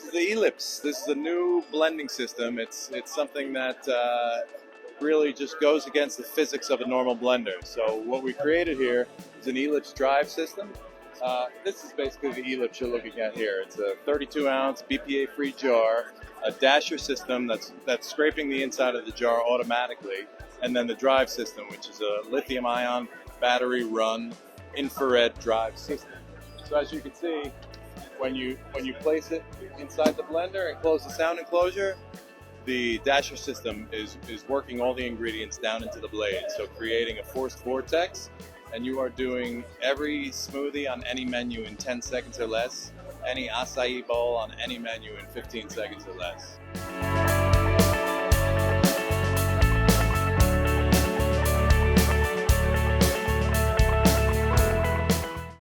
is the Ellipse. This is a new blending system. It's something that really just goes against the physics of a normal blender. So what we created here is an Ellipse drive system. This is basically the Ellipse you're looking at here. It's a 32-ounce BPA-free jar, a dasher system that's scraping the inside of the jar automatically, and then the drive system, which is a lithium-ion battery-run infrared drive system. So as you can see, when you place it inside the blender and close the sound enclosure, the dasher system is working all the ingredients down into the blade, so creating a forced vortex, and you are doing every smoothie on any menu in 10 seconds or less, any acai bowl on any menu in 15 seconds or less.